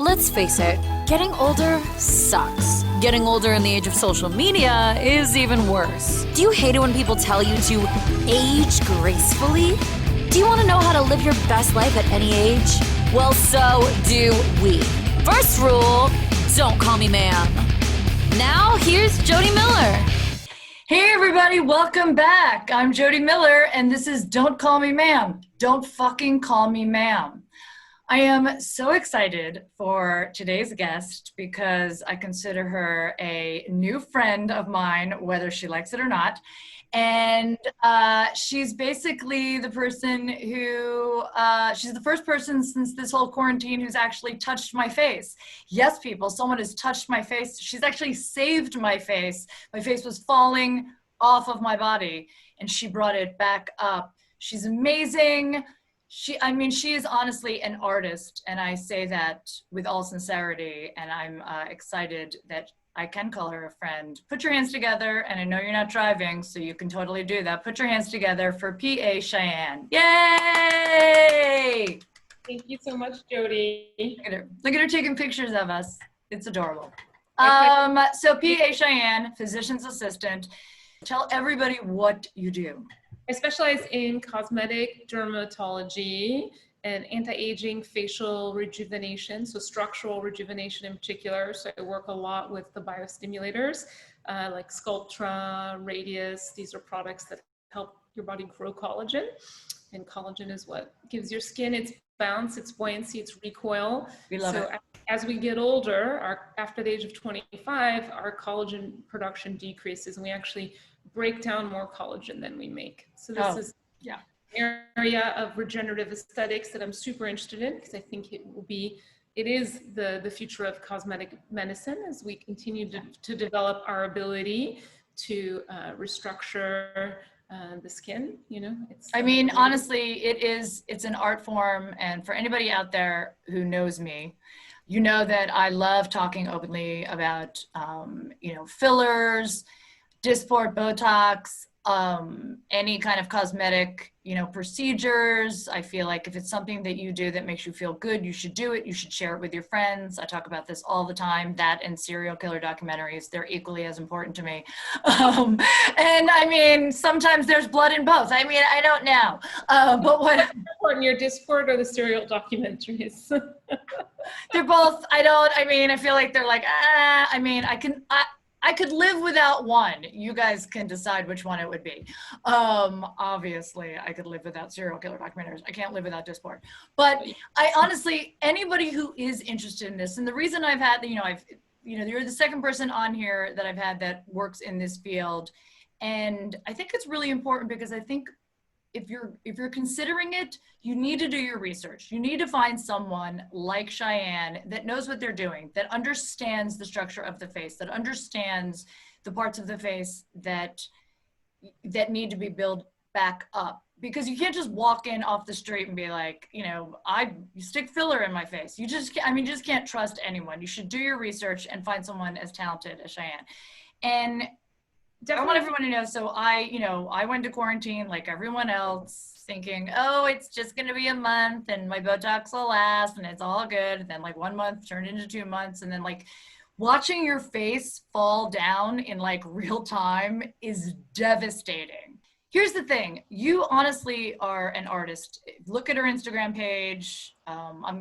Let's face it, getting older sucks. Getting older in the age of social media is even worse. Do you hate it when people tell you to age gracefully? Do you want to know how to live your best life at any age? Well, so do we. First rule, don't call me ma'am. Now, here's Jodi Miller. Hey everybody, welcome back. I'm Jodi Miller and this is Don't Call Me Ma'am. Don't fucking call me ma'am. I am so excited for today's guest because I consider her a new friend of mine, whether she likes it or not. And she's basically the person who, she's the first person since this whole quarantine who's actually touched my face. Yes, people, someone has touched my face. She's actually saved my face. My face was falling off of my body and she brought it back up. She's amazing. She is honestly an artist, and I say that with all sincerity, and I'm excited that I can call her a friend. Put your hands together, and I know you're not driving, so you can totally do that. Put your hands together for PA Cheyanne. Yay! Thank you so much, Jodi. Look at her taking pictures of us. It's adorable. So PA Cheyanne, physician's assistant. Tell everybody what you do. I specialize in cosmetic dermatology and anti-aging facial rejuvenation, so structural rejuvenation in particular. So I work a lot with the biostimulators like Sculptra, Radius. These are products that help your body grow collagen. And collagen is what gives your skin its bounce, its buoyancy, its recoil. We love it. As we get older, after the age of 25, our collagen production decreases and we actually break down more collagen than we make. So this is an area of regenerative aesthetics that I'm super interested in because I think it is the future of cosmetic medicine as we continue to develop our ability to restructure the skin, you know. Honestly, it's an art form, and for anybody out there who knows me, you know that I love talking openly about, fillers, Dysport, Botox, any kind of cosmetic, procedures. I feel like if it's something that you do that makes you feel good, you should do it. You should share it with your friends. I talk about this all the time. That and serial killer documentaries, they're equally as important to me. Sometimes there's blood in both. I don't know. But what important, your Dysport or the serial documentaries? They're both, I feel like they're like, I could live without one. You guys can decide which one it would be. Obviously, I could live without serial killer documentaries. I can't live without Dysport. But I honestly, anybody who is interested in this, and the reason I've had, you're the second person on here that I've had that works in this field. And I think it's really important because I think if you're considering it, you need to do your research. You need to find someone like Cheyanne that knows what they're doing, that understands the structure of the face, that understands the parts of the face that need to be built back up. Because you can't just walk in off the street and be like, you stick filler in my face. You just can't trust anyone. You should do your research and find someone as talented as Cheyanne. And I want everyone to know, so I went to quarantine like everyone else thinking, oh, it's just going to be a month and my Botox will last and it's all good. And then 1 month turned into 2 months. And then watching your face fall down in real time is devastating. Here's the thing. You honestly are an artist. Look at her Instagram page.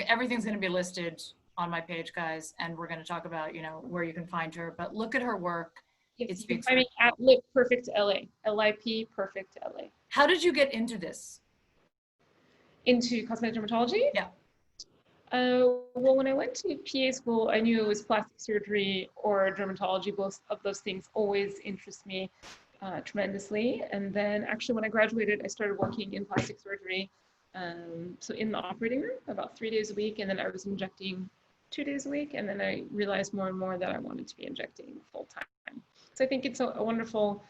Everything's going to be listed on my page, guys. And we're going to talk about, where you can find her. But look at her work. Yes, you can find me at Lip Perfect LA, LIP Perfect LA. How did you get into this? Into cosmetic dermatology? Yeah. Well, when I went to PA school, I knew it was plastic surgery or dermatology. Both of those things always interest me tremendously. And then actually when I graduated, I started working in plastic surgery. So in the operating room about 3 days a week. And then I was injecting 2 days a week. And then I realized more and more that I wanted to be injecting full time. So I think it's a wonderful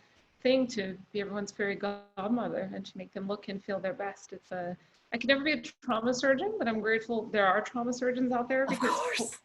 thing to be everyone's fairy godmother and to make them look and feel their best. I could never be a trauma surgeon, but I'm grateful there are trauma surgeons out there because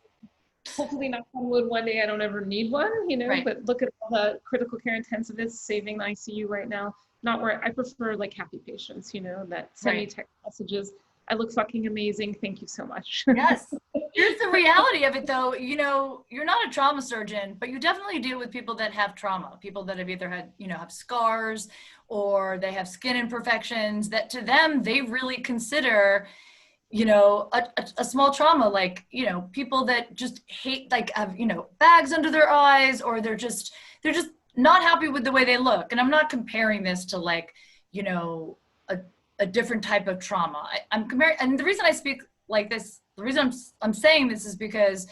hopefully, knock on wood, one day I don't ever need one, right. But look at all the critical care intensivists saving the ICU right now. Not where I prefer happy patients, that send me text messages. I look fucking amazing. Thank you so much. Yes. Here's the reality of it though. You know, you're not a trauma surgeon, but you definitely deal with people that have trauma, people that have either had, you know, have scars or they have skin imperfections that to them, they really consider, you know, a small trauma, like, you know, people that just hate, like have, you know, bags under their eyes, or they're just not happy with the way they look. And I'm not comparing this to like, you know, a different type of trauma. I'm comparing, and the reason I speak like this, the reason I'm saying this is because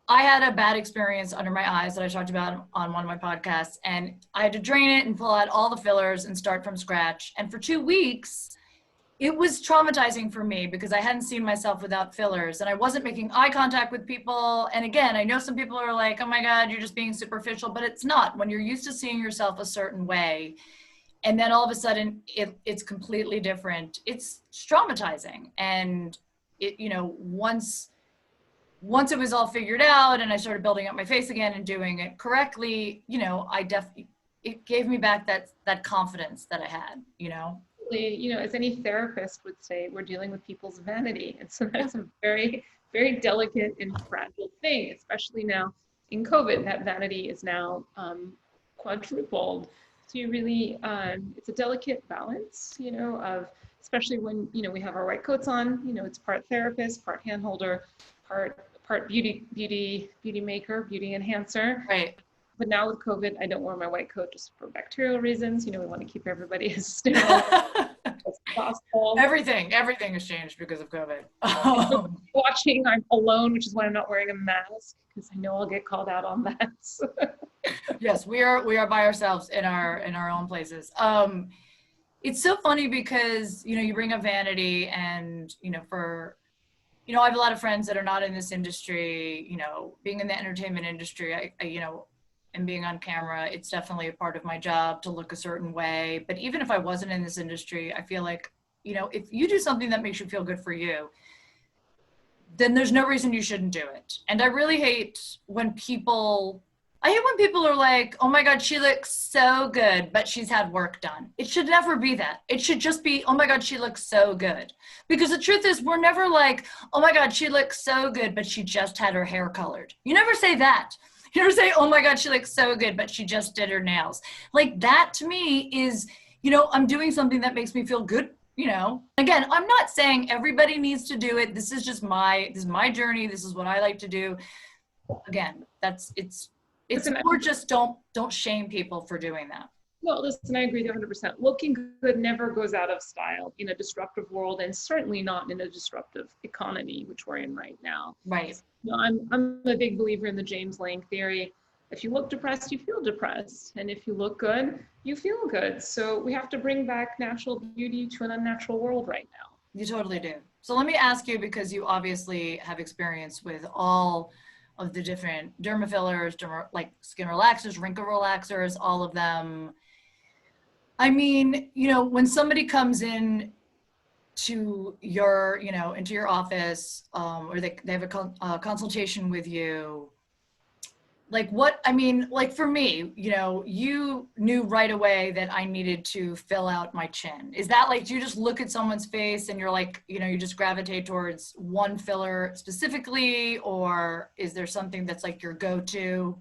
I had a bad experience under my eyes that I talked about on one of my podcasts, and I had to drain it and pull out all the fillers and start from scratch. And for 2 weeks, it was traumatizing for me because I hadn't seen myself without fillers and I wasn't making eye contact with people. And again, I know some people are like, oh my God, you're just being superficial, but it's not. When you're used to seeing yourself a certain way, and then all of a sudden it's completely different, it's traumatizing. And it, you know, once it was all figured out and I started building up my face again and doing it correctly, you know, it gave me back that confidence that I had, you know. You know, as any therapist would say, we're dealing with people's vanity. And so that's a very, very delicate and fragile thing, especially now in COVID. That vanity is now quadrupled. So you really, it's a delicate balance, you know, of, especially when, you know, we have our white coats on, you know, it's part therapist, part handholder, part beauty maker, beauty enhancer. Right. But now with COVID, I don't wear my white coat just for bacterial reasons. You know, we want to keep everybody as sterile as possible. Everything has changed because of COVID. Watching, I'm alone, which is why I'm not wearing a mask, because I know I'll get called out on that. Yes, we are by ourselves in our own places. It's so funny because, you know, you bring up vanity, and, you know, you know, I have a lot of friends that are not in this industry. You know, being in the entertainment industry, I you know, and being on camera, it's definitely a part of my job to look a certain way. But even if I wasn't in this industry, I feel like, you know, if you do something that makes you feel good for you, then there's no reason you shouldn't do it. And I really hate when people are like, oh my God, she looks so good, but she's had work done. It should never be that. It should just be, oh my God, she looks so good. Because the truth is, we're never like, oh my God, she looks so good, but she just had her hair colored. You never say that. You never say, oh my God, she looks so good, but she just did her nails. Like, that to me is, you know, I'm doing something that makes me feel good, you know. Again, I'm not saying everybody needs to do it. This is my journey. This is what I like to do. Again, it's more just don't shame people for doing that. No, listen, I agree 100%. Looking good never goes out of style in a disruptive world, and certainly not in a disruptive economy, which we're in right now. Right. You know, I'm a big believer in the James Lang theory. If you look depressed, you feel depressed. And if you look good, you feel good. So we have to bring back natural beauty to an unnatural world right now. You totally do. So let me ask you, because you obviously have experience with all of the different derma fillers, like skin relaxers, wrinkle relaxers, all of them. I mean, you know, when somebody comes in to your, you know, into your office, or they have a consultation with you, like what, I mean, like for me, you know, you knew right away that I needed to fill out my chin. Is that like, do you just look at someone's face and you're like, you know, you just gravitate towards one filler specifically, or is there something that's like your go-to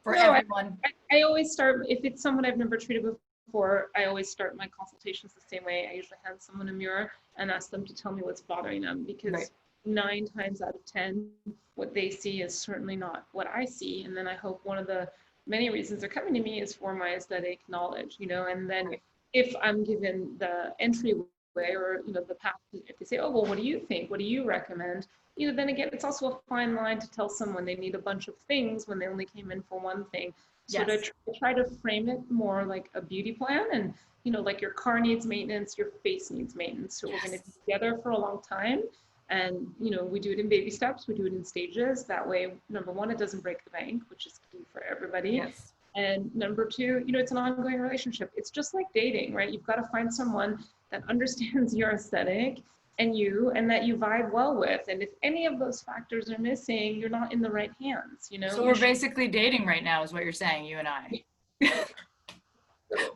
for everyone? I always start, if it's someone I've never treated before, I always start my consultations the same way. I usually hand someone a mirror and ask them to tell me what's bothering them, because 9 times out of 10, what they see is certainly not what I see. And then I hope one of the many reasons they're coming to me is for my aesthetic knowledge, you know. And then if I'm given the entryway, or, you know, the path, if they say, oh, well, what do you think? What do you recommend? You know, then again, it's also a fine line to tell someone they need a bunch of things when they only came in for one thing. So I try to frame it more like a beauty plan, and, you know, like your car needs maintenance, your face needs maintenance. So we're going to be together for a long time. And, you know, we do it in baby steps, we do it in stages. That way, number one, it doesn't break the bank, which is key for everybody. Yes. And number two, you know, it's an ongoing relationship. It's just like dating, right? You've got to find someone that understands your aesthetic and you, and that you vibe well with. And if any of those factors are missing, you're not in the right hands, you know? So we're basically dating right now is what you're saying, you and I.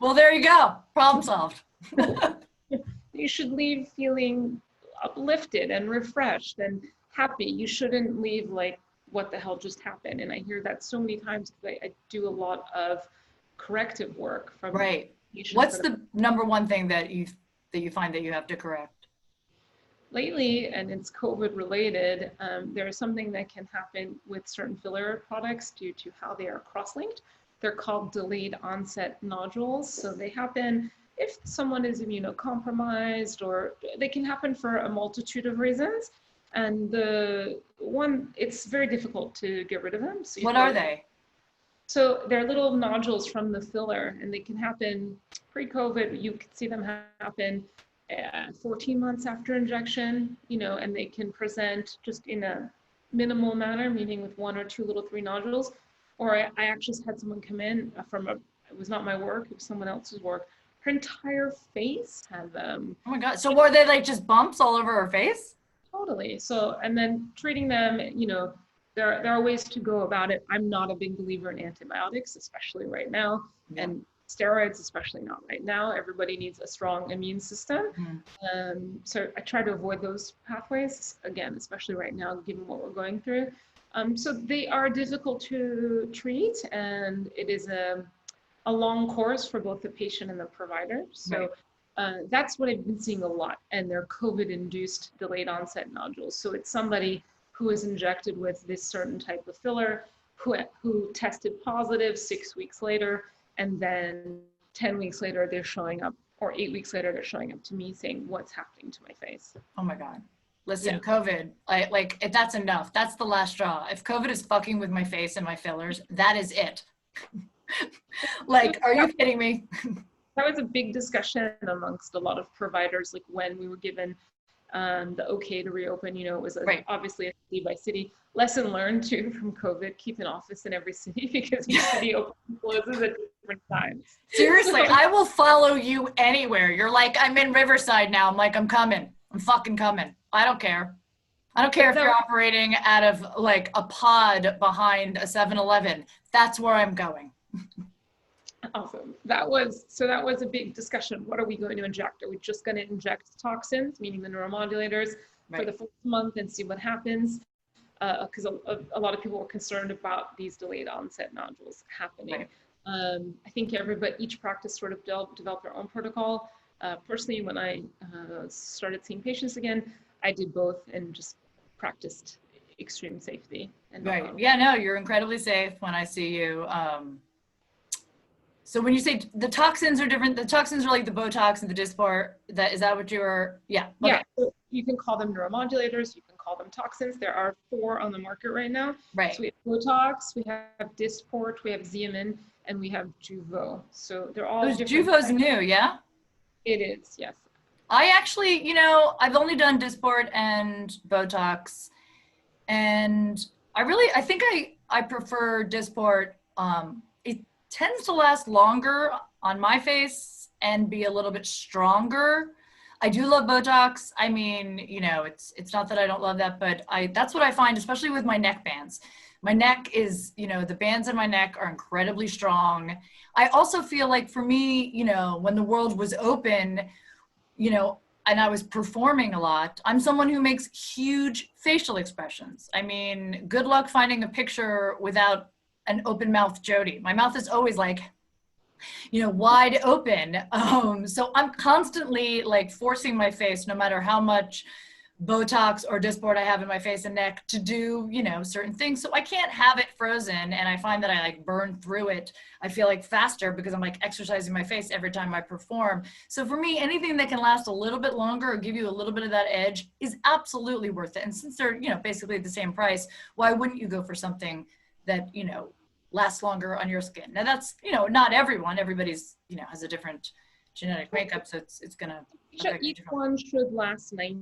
Well, there you go. Problem solved. You should leave feeling uplifted and refreshed and happy. You shouldn't leave like, what the hell just happened? And I hear that so many times because I do a lot of corrective work from Right. patients. What's the number one thing that you find that you have to correct? Lately, and it's COVID related, there is something that can happen with certain filler products due to how they are cross-linked. They're called delayed onset nodules. So they happen if someone is immunocompromised, or they can happen for a multitude of reasons. And the one, it's very difficult to get rid of them. So What are they? So they're little nodules from the filler, and they can happen pre-COVID. You could see them happen 14 months after injection, and they can present just in a minimal manner, meaning with 1 or 2 little 3 nodules. Or I actually had someone come in it was not my work, it was someone else's work. Her entire face had them. Oh my God. So were they like just bumps all over her face? Totally. So, and then treating them, there are ways to go about it. I'm not a big believer in antibiotics, especially right now, and steroids, especially not right now. Everybody needs a strong immune system. So I try to avoid those pathways, again, especially right now, given what we're going through. So they are difficult to treat, and it is a long course for both the patient and the provider. So that's what I've been seeing a lot, and they're COVID-induced delayed onset nodules. So it's somebody who is injected with this certain type of filler, who tested positive 6 weeks later, and then 10 weeks later they're showing up, or 8 weeks later they're showing up to me saying, what's happening to my face? Oh my God. Listen, COVID, that's enough. That's the last straw. If COVID is fucking with my face and my fillers, that is it. Are you kidding me? That was a big discussion amongst a lot of providers, like when we were given the okay to reopen. It was obviously a city by city lesson learned too from COVID. Keep an office in every city, because each city opens and closes at different times. Seriously, I will follow you anywhere. You're like, I'm in Riverside now. I'm like, I'm coming. I'm fucking coming. I don't care. I don't care if you're operating out of like a pod behind a 7-Eleven. That's where I'm going. Awesome. That was a big discussion. What are we going to inject? Are we just going to inject toxins, meaning the neuromodulators, for the first month and see what happens? Because a lot of people were concerned about these delayed onset nodules happening. I think each practice sort of developed their own protocol. Personally, when I started seeing patients again, I did both and just practiced extreme safety. Yeah, no, you're incredibly safe when I see you. So when you say the toxins are different, the toxins are like the botox and the Dysport. Is that what you were? Yeah. Okay. Yeah. So you can call them neuromodulators. You can call them toxins. There are 4 on the market right now. Right. So we have botox, we have Dysport, we have Xeomin, and we have Jeuveau. So they're all different. Juvo's new, yeah? It is, yes. I actually, I've only done Dysport and botox, and I think I prefer Dysport. It tends to last longer on my face and be a little bit stronger. I do love botox. I mean, it's not that I don't love that, but that's what I find, especially with my neck bands. My neck is, the bands in my neck are incredibly strong. I also feel like for me, when the world was open, and I was performing a lot, I'm someone who makes huge facial expressions. I mean, good luck finding a picture without an open mouth Jodi. My mouth is always like, wide open. So I'm constantly like forcing my face, no matter how much Botox or Dysport I have in my face and neck, to do, certain things. So I can't have it frozen. And I find that I like burn through it. I feel like faster because I'm like exercising my face every time I perform. So for me, anything that can last a little bit longer or give you a little bit of that edge is absolutely worth it. And since they're, basically at the same price, why wouldn't you go for something that, lasts longer on your skin? Now that's, not everyone, everybody's, has a different genetic makeup. So it's going to, each one should last 90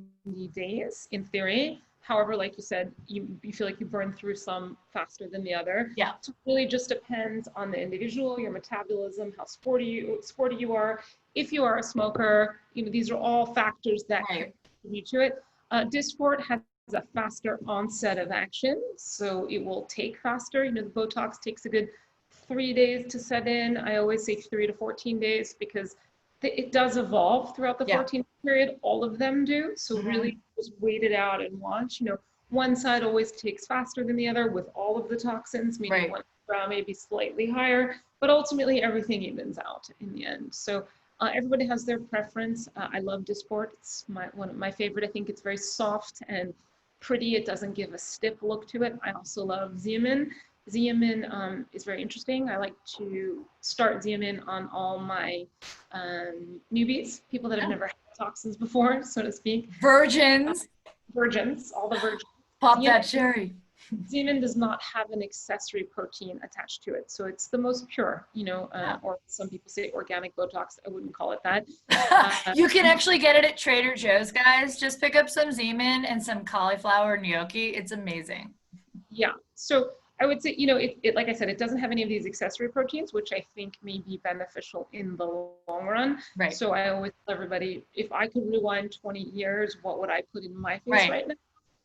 days in theory. However, like you said, you feel like you burn through some faster than the other. Yeah. So it really just depends on the individual, your metabolism, how sporty you are. If you are a smoker, these are all factors that contribute to it. Dysport has a faster onset of action, so it will take faster. The Botox takes a good 3 days to set in. I always say 3 to 14 days because it does evolve throughout the 14 days. period, all of them do. So really just wait it out and watch. You know, one side always takes faster than the other with all of the toxins, meaning one brow may be slightly higher, but ultimately everything evens out in the end. So everybody has their preference. I love Dysport. It's one of my favorite. I think it's very soft and pretty. It doesn't give a stiff look to it. I also love Xeomin. Xeomin is very interesting. I like to start Xeomin on all my newbies, people that have never had toxins before, so to speak. Virgins. Virgins, all the virgins. Pop that cherry. Xeomin does not have an accessory protein attached to it, so it's the most pure, you know, or some people say organic Botox. I wouldn't call it that. You can actually get it at Trader Joe's, guys. Just pick up some Xeomin and some cauliflower gnocchi. It's amazing. Yeah, so I would say, you know, it like I said, it doesn't have any of these accessory proteins, which I think may be beneficial in the long run. Right. So I always tell everybody, if I could rewind 20 years, what would I put in my face right now?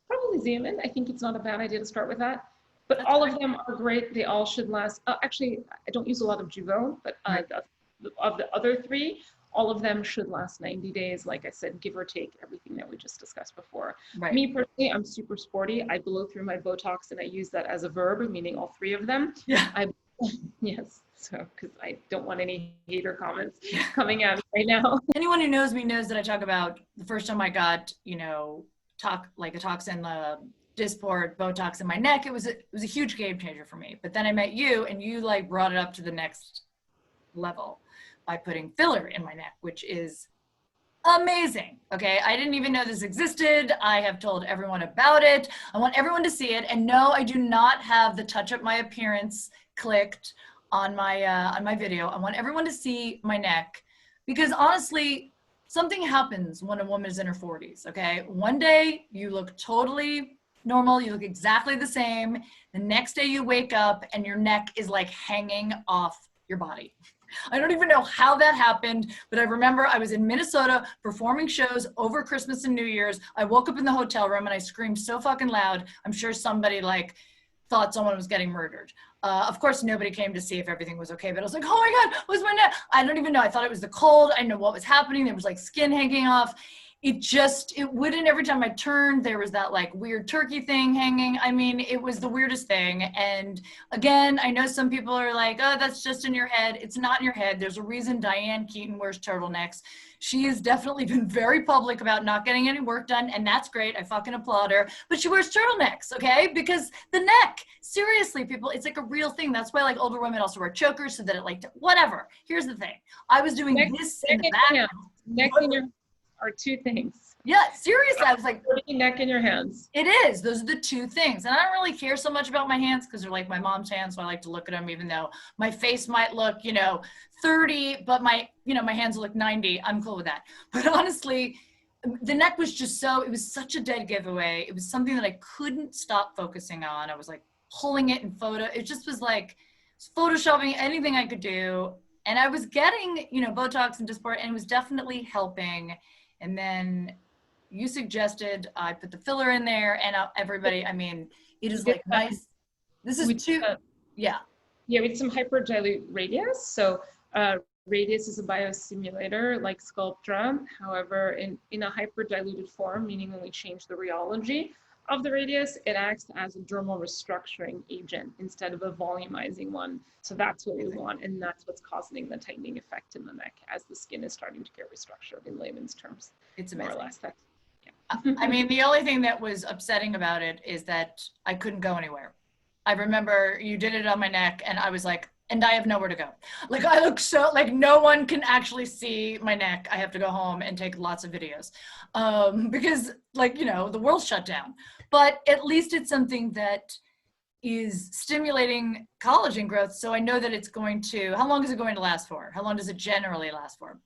Probably Xeomin. I think it's not a bad idea to start with that. But That's all of them are great. They all should last. Actually, I don't use a lot of Jeuveau, but of the other three, all of them should last 90 days. Like I said, give or take everything that we just discussed before. Right. Me personally, I'm super sporty. I blow through my Botox and I use that as a verb, meaning all three of them. Yeah. Yes. So, because I don't want any hater comments coming at me right now. Anyone who knows me knows that I talk about the first time I got, you know, a toxin, Dysport, Botox in my neck. It was a huge game changer for me. But then I met you, and you like brought it up to the next level by putting filler in my neck, which is amazing. Okay, I didn't even know this existed. I have told everyone about it. I want everyone to see it. And no, I do not have the touch up my appearance clicked on my video. I want everyone to see my neck, because honestly, something happens when a woman is in her 40s, okay? One day you look totally normal, you look exactly the same. The next day you wake up and your neck is like hanging off your body. I don't even know how that happened, but I remember I was in Minnesota performing shows over Christmas and New Year's. I woke up in the hotel room and I screamed so fucking loud. I'm sure somebody like thought someone was getting murdered. Of course, nobody came to see if everything was okay, but I was like, oh my God, what's my neck? I don't even know. I thought it was the cold. I didn't know what was happening. There was like skin hanging off. It wouldn't, every time I turned, there was that like weird turkey thing hanging. I mean, it was the weirdest thing. And again, I know some people are like, oh, that's just in your head. It's not in your head. There's a reason Diane Keaton wears turtlenecks. She has definitely been very public about not getting any work done, and that's great. I fucking applaud her. But she wears turtlenecks, okay? Because the neck, seriously, people, it's like a real thing. That's why like older women also wear chokers so that it like, whatever. Here's the thing. I was doing this in the back. Neck in your are two things. Yeah, seriously, I was like, neck in your hands. It is. Those are the two things. And I don't really care so much about my hands because they're like my mom's hands, so I like to look at them, even though my face might look, 30, but my hands look 90. I'm cool with that. But honestly, the neck was just it was such a dead giveaway. It was something that I couldn't stop focusing on. I was like pulling it in photo. It just was like photoshopping anything I could do. And I was getting, Botox and Dysport, and it was definitely helping. And then you suggested I put the filler in there, and everybody, I mean, it is like nice. This is yeah. Yeah, we did some hyperdilute radius. So radius is a biostimulator like Sculptra. However, in a hyperdiluted form, meaning when we change the rheology of the radius, it acts as a dermal restructuring agent instead of a volumizing one. So that's what we want, and that's what's causing the tightening effect in the neck as the skin is starting to get restructured in layman's terms. It's amazing. More or less. I mean, the only thing that was upsetting about it is that I couldn't go anywhere. I remember you did it on my neck, and I was like, and I have nowhere to go. Like, I look so, like, no one can actually see my neck. I have to go home and take lots of videos because, like, the world's shut down. But at least it's something that is stimulating collagen growth. So I know that it's going to, how long is it going to last for? How long does it generally last for?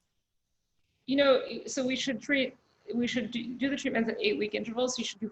So we should do the treatments at 8-week intervals. You should do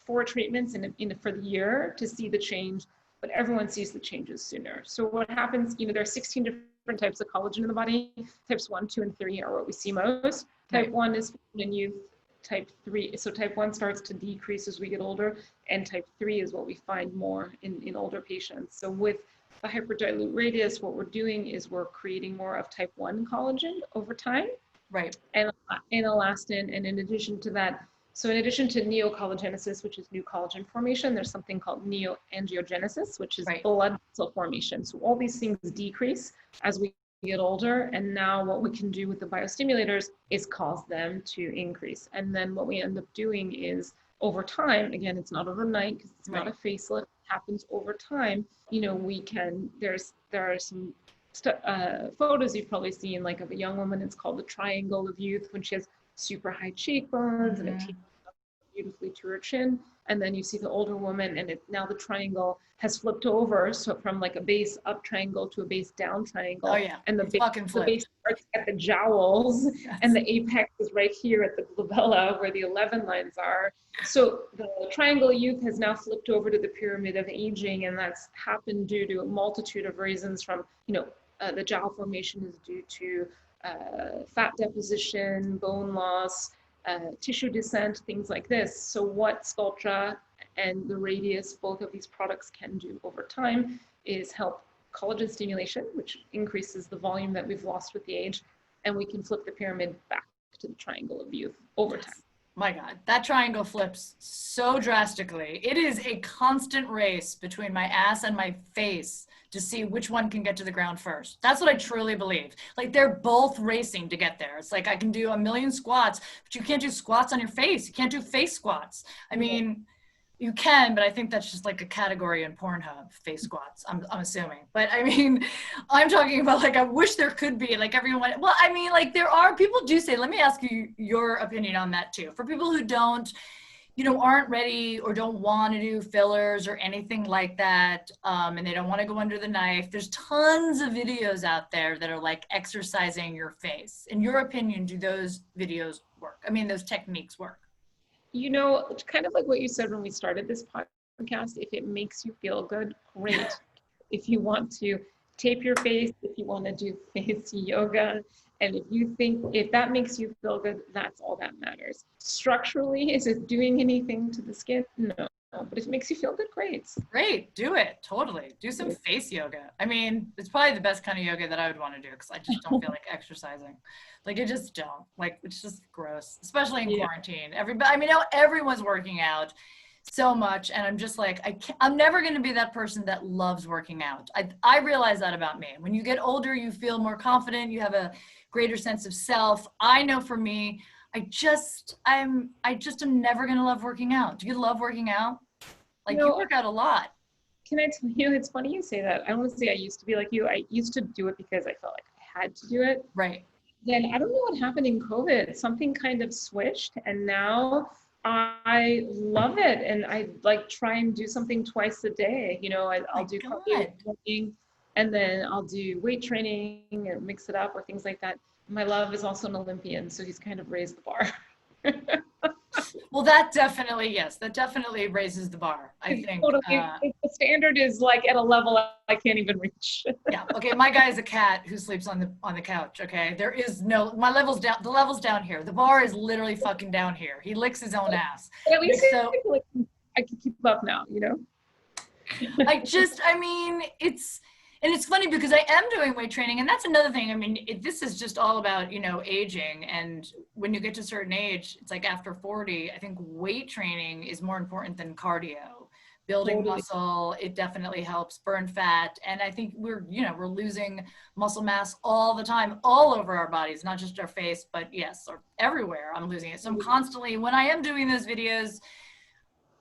4 treatments for the year to see the change, but everyone sees the changes sooner. So what happens, there are 16 different types of collagen in the body. Types 1, 2, and 3 are what we see most. Type 1 is in youth. Type 3, so type 1 starts to decrease as we get older, and type 3 is what we find more in older patients. So with the hyperdilute radius, what we're doing is we're creating more of type 1 collagen over time. Right. and elastin. And in addition to that, so in addition to neocollagenesis, which is new collagen formation, there's something called neoangiogenesis, which is Right. blood vessel formation. So all these things decrease as we get older. And now what we can do with the biostimulators is cause them to increase. And then what we end up doing is over time, again, it's not overnight because it's not a facelift, it happens over time. You know, we can, there are some photos you've probably seen, like of a young woman. It's called the triangle of youth, when she has super high cheekbones and it takes beautifully to her chin. And then you see the older woman, and now the triangle has flipped over, so from like a base up triangle to a base down triangle. Oh yeah, and the base starts at the jowls, yes. and the apex is right here at the glabella where the 11 lines are. So the triangle youth has now flipped over to the pyramid of aging, and that's happened due to a multitude of reasons. From, you know, the jowl formation is due to fat deposition, bone loss, tissue descent, things like this. So what Sculptra and the Radius, both of these products, can do over time is help collagen stimulation, which increases the volume that we've lost with the age, and we can flip the pyramid back to the triangle of youth over time. My God, that triangle flips so drastically. It is a constant race between my ass and my face to see which one can get to the ground first. That's what I truly believe. Like, they're both racing to get there. It's like, I can do a million squats, but you can't do squats on your face. You can't do face squats. I mean, you can, but I think that's just like a category in Pornhub, face squats, I'm assuming. But I mean, I'm talking about, like, I wish there could be, like, everyone, well, I mean, like, there are, people do say, let me ask you your opinion on that too. For people who don't, you know, aren't ready or don't want to do fillers or anything like that, and they don't want to go under the knife, there's tons of videos out there that are like exercising your face. In your opinion, do those videos work? I mean, those techniques work? You know, it's kind of like what you said when we started this podcast. If it makes you feel good, great. If you want to tape your face, if you want to do face yoga, and if that makes you feel good, that's all that matters. Structurally, is it doing anything to the skin? No. But if it makes you feel good, great. Great, do it, totally. Do some face yoga. I mean, it's probably the best kind of yoga that I would want to do, because I just don't feel like exercising. Like, I just don't. Like, it's just gross, especially in quarantine. Everybody, I mean, now everyone's working out so much, and I'm just like, I'm never going to be that person that loves working out. I realize that about me. When you get older, you feel more confident, you have a greater sense of self. I know for me, I just am never going to love working out. Do you love working out? Like, you work out a lot. Can I tell you, it's funny you say that. I don't want to say I used to be like you. I used to do it because I felt like I had to do it. Right. Then I don't know what happened in COVID. Something kind of switched, and now I love it. And I like try and do something twice a day. You know, I'll do cardio training, and then I'll do weight training or mix it up or things like that. My love is also an Olympian, so he's kind of raised the bar. Well, that definitely raises the bar, I think. Totally. The standard is like at a level I can't even reach. Yeah. Okay. My guy is a cat who sleeps on the couch. Okay. There is no, my level's down. The level's down here. The bar is literally fucking down here. He licks his own ass. But at least I can keep up now, you know? I mean, it's funny because I am doing weight training, and that's another thing. I mean, this is just all about, you know, aging. And when you get to a certain age, it's like after 40, I think weight training is more important than cardio. Building muscle, it definitely helps burn fat. And I think we're losing muscle mass all the time, all over our bodies, not just our face, but yes, or everywhere I'm losing it. So I'm constantly, when I am doing those videos,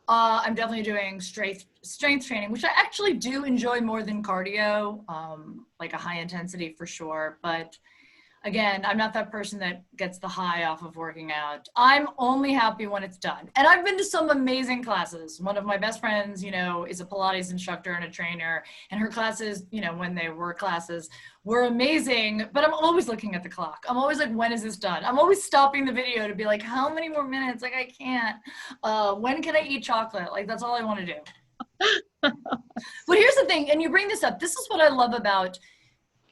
I'm definitely doing strength training, which I actually do enjoy more than cardio, like a high intensity for sure. But again, I'm not that person that gets the high off of working out. I'm only happy when it's done. And I've been to some amazing classes. One of my best friends, you know, is a Pilates instructor and a trainer, and her classes, you know, when they were classes, were amazing, but I'm always looking at the clock. I'm always like, when is this done? I'm always stopping the video to be like, how many more minutes? Like, I can't. When can I eat chocolate? Like, that's all I want to do. But here's the thing, and you bring this up. This is what I love about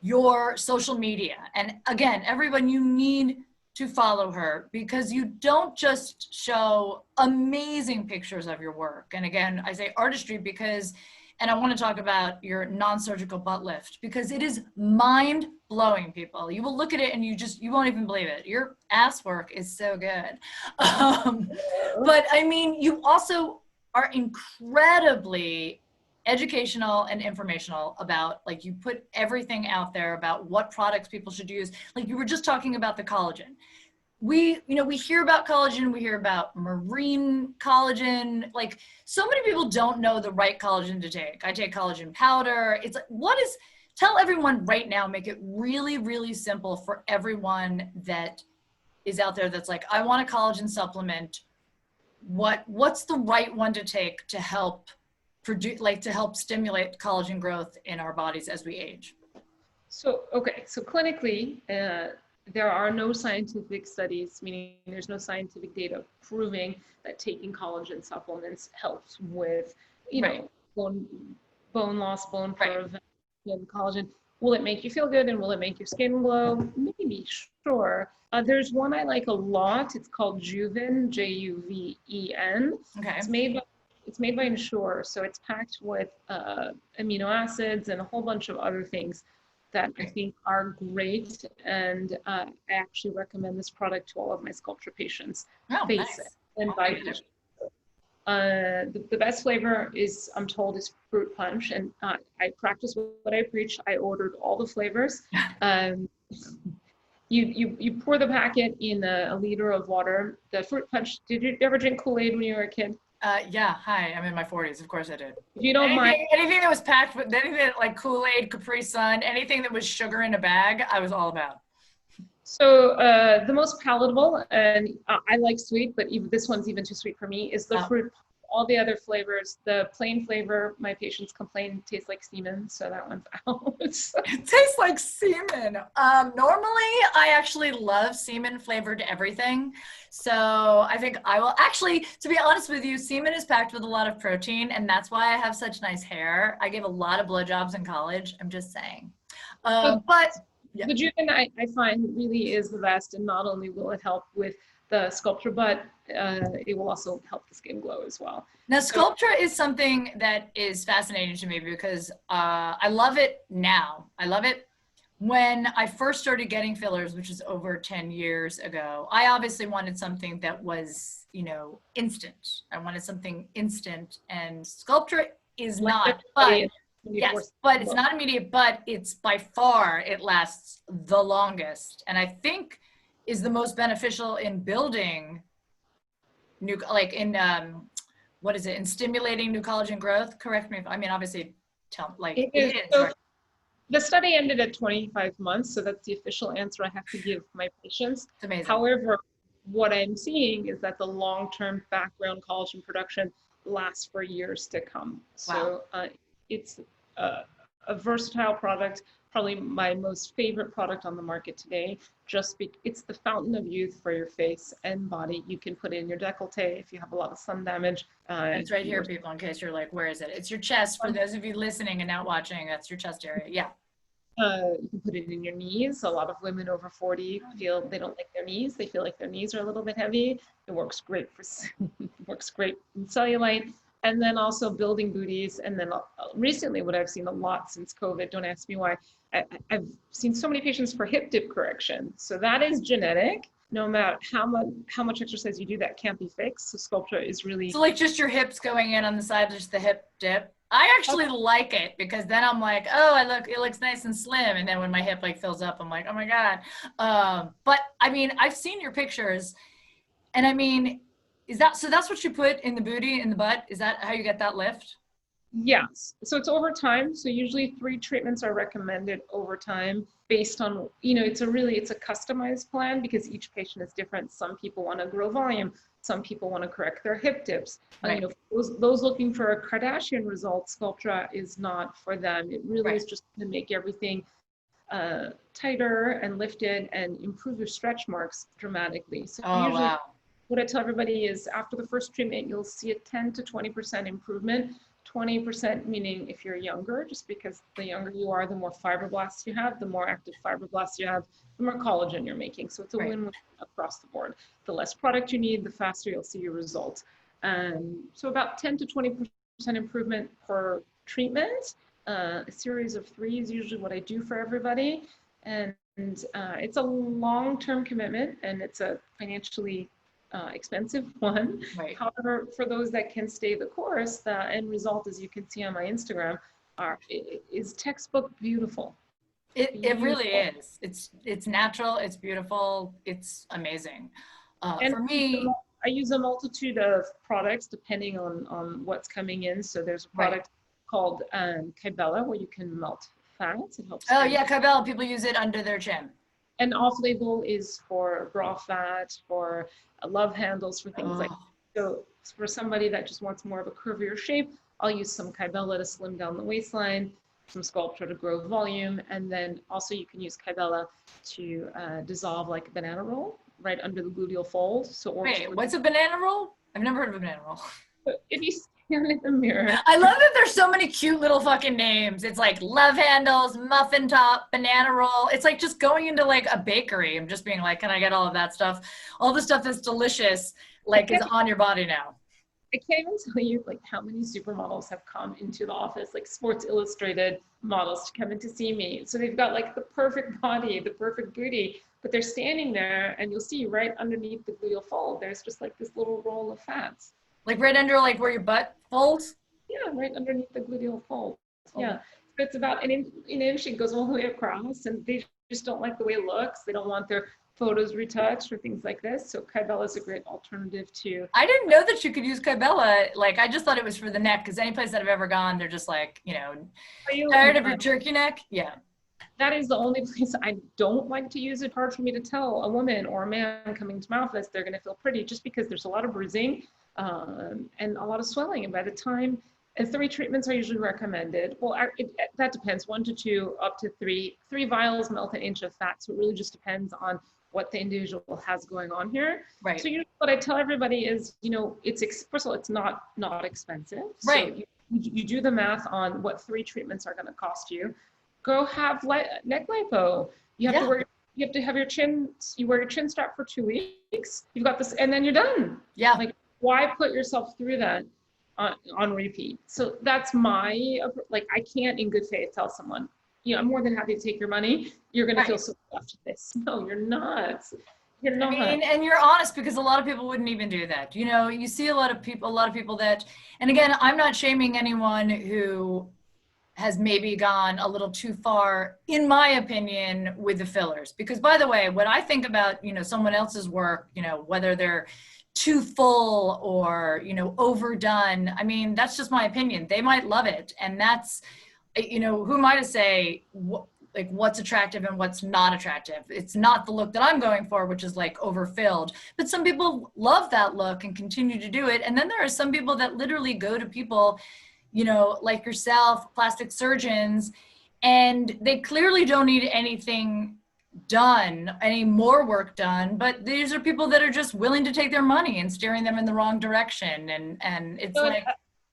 your social media. And again, everyone, you need to follow her, because you don't just show amazing pictures of your work. And again, I say artistry because And I want to talk about your non-surgical butt lift because it is mind-blowing, people. You will look at it and you won't even believe it. Your ass work is so good. But I mean, you also are incredibly educational and informational about, like, you put everything out there about what products people should use. Like you were just talking about the collagen. We hear about collagen, we hear about marine collagen. Like, so many people don't know the right collagen to take. I take collagen powder. It's like, tell everyone right now, make it really, really simple for everyone that is out there that's like, I want a collagen supplement. What's the right one to take to help produce, like, to help stimulate collagen growth in our bodies as we age? So, okay, so clinically, there are no scientific studies, meaning there's no scientific data proving that taking collagen supplements helps with, Right. bone loss, bone Right. prevention, collagen. Will it make you feel good and will it make your skin glow? Maybe, sure. There's one I like a lot. It's called Juven, Juven. Okay. It's made by Ensure, so it's packed with amino acids and a whole bunch of other things that I think are great, and I actually recommend this product to all of my Sculptra patients. Oh, Face nice. it and Okay. buy it. The best flavor is, I'm told, is fruit punch, and I practice what I preach. I ordered all the flavors. You pour the packet in a liter of water. The fruit punch. Did you ever drink Kool-Aid when you were a kid? Yeah, hi, I'm in my 40s. Of course I did. If you don't mind, Anything that was packed with, anything like Kool-Aid, Capri Sun, anything that was sugar in a bag, I was all about. so the most palatable, and I like sweet, but even this one's even too sweet for me, is the fruit. All the other flavors, the plain flavor, my patients complain tastes like semen, so that one's out. It tastes like semen. Normally, I actually love semen flavored everything. So I think I will actually, to be honest with you, semen is packed with a lot of protein, and that's why I have such nice hair. I gave a lot of blowjobs in college. I'm just saying. But yeah. The Juven I find really is the best, and not only will it help with the Sculptra, but it will also help the skin glow as well. Now, Sculptra is something that is fascinating to me because I love it now. I love it. When I first started getting fillers, which is over 10 years ago, I obviously wanted something that was, instant. I wanted something instant, and Sculptra is not, but yes, but it's not immediate, but it's by far, it lasts the longest. And I think is the most beneficial in building new, like in, what is it, in stimulating new collagen growth? Correct me if, obviously, it is. So the study ended at 25 months, so that's the official answer I have to give my patients. It's amazing. However, what I'm seeing is that the long-term background collagen production lasts for years to come. So it's a versatile product, probably my most favorite product on the market today. It's the fountain of youth for your face and body. You can put it in your décolleté if you have a lot of sun damage. It's right here, people, in case you're like, where is it? It's your chest. For those of you listening and not watching, that's your chest area. Yeah. You can put it in your knees. A lot of women over 40 feel they don't like their knees. They feel like their knees are a little bit heavy. It works great works great in cellulite. And then also building booties. And then recently, what I've seen a lot since COVID, don't ask me why, I've seen so many patients for hip dip correction. So that is genetic. No matter how much exercise you do, that can't be fixed. So Sculptra is really... So like just your hips going in on the side, just the hip dip. I actually like it because then I'm like, oh, it looks nice and slim. And then when my hip like fills up, I'm like, oh my God. But I've seen your pictures, and so that's what you put in the booty, in the butt? Is that how you get that lift? Yes. So it's over time. So usually 3 treatments are recommended over time based on, it's a customized plan because each patient is different. Some people want to grow volume. Some people want to correct their hip dips. Right. Those looking for a Kardashian result, Sculptra is not for them. It really is just to make everything tighter and lifted and improve your stretch marks dramatically. So usually, what I tell everybody is after the first treatment, you'll see a 10 to 20% improvement. 20% meaning if you're younger, just because the younger you are, the more fibroblasts you have, the more active fibroblasts you have, the more collagen you're making. So it's a win-win across the board. The less product you need, the faster you'll see your results. So about 10 to 20% improvement per treatment. A series of 3 is usually what I do for everybody. And it's a long-term commitment, and it's a financially expensive one. Right. However, for those that can stay the course, the end result, as you can see on my Instagram, is textbook beautiful. It really is. It's natural. It's beautiful. It's amazing. For me, I use a multitude of products depending on what's coming in. So there's a product called Kybella, where you can melt fats. It helps. Oh yeah, Kybella. People use it under their chin. And off-label is for bra fat, for love handles, for things like that. So for somebody that just wants more of a curvier shape, I'll use some Kybella to slim down the waistline, some Sculptra to grow volume, and then also you can use Kybella to dissolve like a banana roll right under the gluteal fold. So wait, what's a banana roll? I've never heard of a banana roll. If you stand in the mirror. I love that there's so many cute little fucking names. It's like love handles, muffin top, banana roll. It's like just going into like a bakery and just being like, can I get all of that stuff? All the stuff that's delicious, like is on your body now. I can't even tell you like how many supermodels have come into the office, like Sports Illustrated models to come in to see me. So they've got like the perfect body, the perfect booty, but they're standing there and you'll see right underneath the gluteal fold, there's just like this little roll of fats. Like right under like where your butt folds? Yeah, right underneath the gluteal fold. Yeah, so it's about an inch, it goes all the way across, and they just don't like the way it looks. They don't want their photos retouched or things like this. So Kybella is a great alternative to. I didn't know that you could use Kybella. Like I just thought it was for the neck, because any place that I've ever gone, they're just like, you know, tired of your jerky neck. Yeah. That is the only place I don't like to use it. Hard for me to tell a woman or a man coming to my office they're going to feel pretty, just because there's a lot of bruising and a lot of swelling. And by the time, and 3 treatments are usually recommended. Well, that depends, 1 to 2, up to 3. 3 vials melt an inch of fat. So it really just depends on what the individual has going on here. Right. So what I tell everybody is, you know, first of all, it's not expensive. Right. So you do the math on what 3 treatments are going to cost you. Go have neck lipo. You have to have your chin. You wear your chin strap for 2 weeks. You've got this, and then you're done. Yeah. Like, why put yourself through that on repeat? So that's my, like, I can't in good faith tell someone, you know, I'm more than happy to take your money. You're going to feel so good after this. No, you're not. You're not. I mean, and you're honest, because a lot of people wouldn't even do that. You know, you see a lot of people that, and again, I'm not shaming anyone who has maybe gone a little too far, in my opinion, with the fillers. Because by the way, when I think about, you know, someone else's work, you know, whether they're too full or, you know, overdone, I mean, that's just my opinion. They might love it. And that's, you know, who am I to say like what's attractive and what's not attractive? It's not the look that I'm going for, which is like overfilled. But some people love that look and continue to do it. And then there are some people that literally go to people, you know, like yourself, plastic surgeons, and they clearly don't need anything done, any more work done, but these are people that are just willing to take their money and steering them in the wrong direction. And it's like,